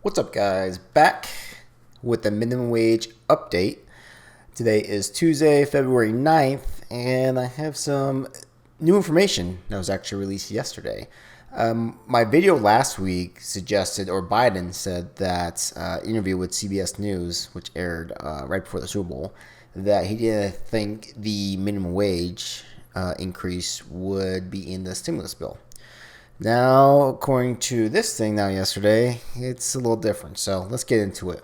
What's up, guys? Back with the minimum wage update. Today is Tuesday, February 9th, and I have some new information that was actually released yesterday. My video last week suggested, or Biden said that interview with CBS News, which aired right before the Super Bowl, that he didn't think the minimum wage increase would be in the stimulus bill. Now, according to this thing yesterday, it's a little different. So let's get into it.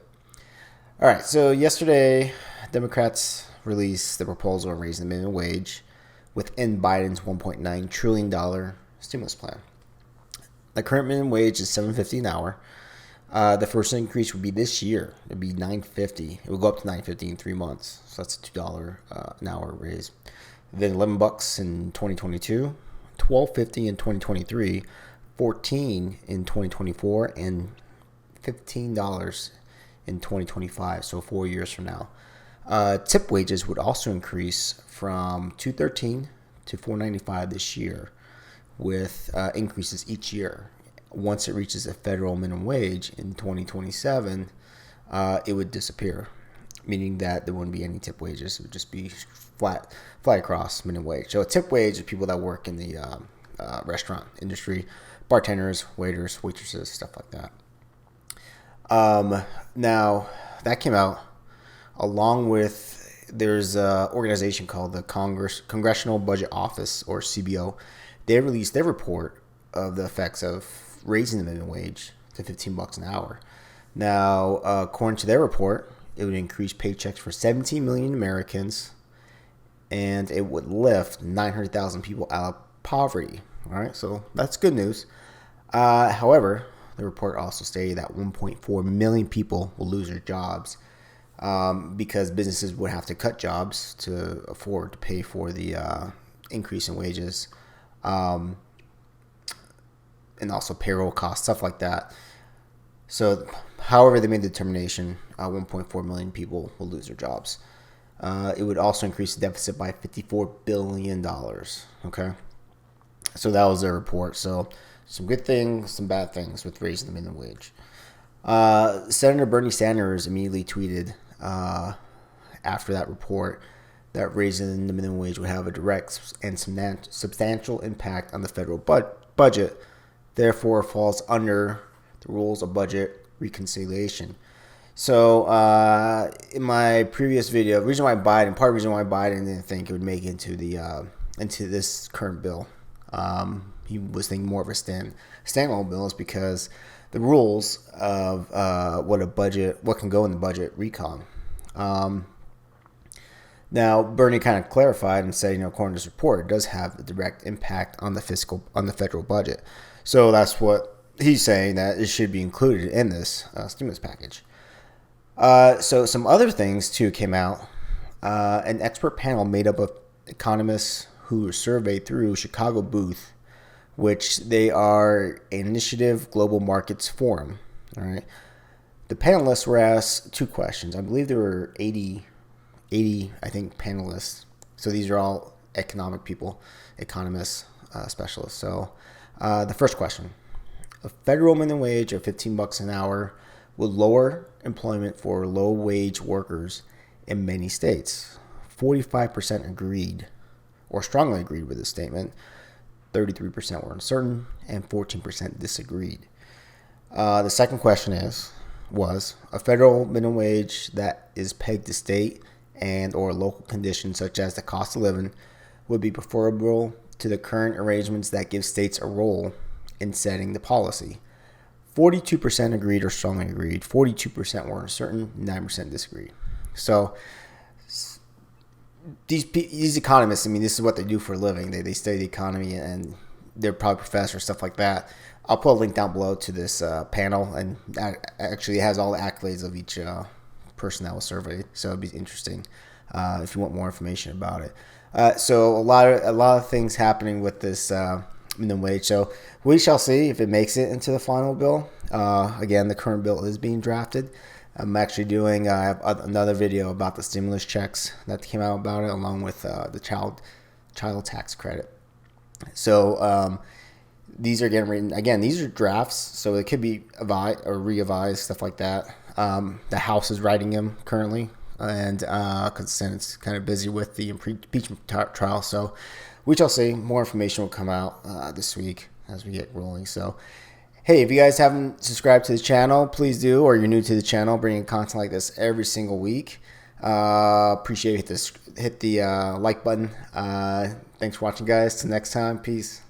All right. So yesterday, Democrats released the proposal on raising the minimum wage within Biden's $1.9 trillion stimulus plan. The current minimum wage is $7.50 an hour. The first increase would be this year. It'd be $9.50. It would go up to $9.50 in 3 months. So that's a $2 an hour raise. Then $11 in 2022. $12.50 in 2023, $14 in 2024, and $15 in 2025. So 4 years from now. Tip wages would also increase from $2.13 to $4.95 this year, with increases each year. Once it reaches a federal minimum wage in 2027, it would disappear, meaning that there wouldn't be any tip wages. It would just be flat across minimum wage. So a tip wage is people that work in the restaurant industry, bartenders, waiters, waitresses, stuff like that. Now, that came out along with, there's an organization called the Congressional Budget Office, or CBO. They released their report of the effects of raising the minimum wage to $15 an hour. Now, according to their report, it would increase paychecks for 17 million Americans, and it would lift 900,000 people out of poverty. All right, so that's good news. However, the report also stated that 1.4 million people will lose their jobs because businesses would have to cut jobs to afford to pay for the increase in wages, and also payroll costs, stuff like that. So, however they made the determination, 1.4 million people will lose their jobs. It would also increase the deficit by $54 billion. Okay. So that was their report. So some good things, some bad things with raising the minimum wage. Senator Bernie Sanders immediately tweeted after that report that raising the minimum wage would have a direct and substantial impact on the federal budget, therefore falls under the rules of budget reconciliation. So in my previous video, part of the reason why Biden didn't think it would make it into this current bill, he was thinking more of a standalone bill, is because the rules of what can go in the budget recon. Now, Bernie kind of clarified and said, according to this report, it does have a direct impact on the federal budget. So that's what he's saying, that it should be included in this stimulus package. So some other things too came out. An expert panel made up of economists who were surveyed through Chicago Booth, which they are an Initiative Global Markets Forum. All right. The panelists were asked 2 questions. I believe there were 80, I think, panelists. So these are all economic people, economists, specialists. So the first question: a federal minimum wage of $15 an hour will lower employment for low-wage workers in many states. 45% agreed, or strongly agreed with this statement. 33% were uncertain, and 14% disagreed. The second question was a federal minimum wage that is pegged to state and or local conditions such as the cost of living would be preferable to the current arrangements that give states a role in setting the policy. 42% agreed or strongly agreed. 42% were uncertain. 9% disagreed. So these economists, this is what they do for a living. They study the economy, and they're probably professors, stuff like that. I'll put a link down below to this panel, and that actually has all the accolades of each person that was surveyed. So it'd be interesting if you want more information about it. So a lot of things happening with this minimum wage. So we shall see if it makes it into the final bill. Again, the current bill is being drafted. I'm actually doing another video about the stimulus checks that came out about it, along with the child tax credit. So these are getting written again. These are drafts, so it could be re-advised, stuff like that. The House is writing them currently, and because the Senate's kind of busy with the impeachment trial, so we shall see. More information will come out this week as we get rolling. So, hey, if you guys haven't subscribed to the channel, please do, or you're new to the channel, bringing content like this every single week. Appreciate it. Hit the like button. Thanks for watching, guys. Till next time. Peace.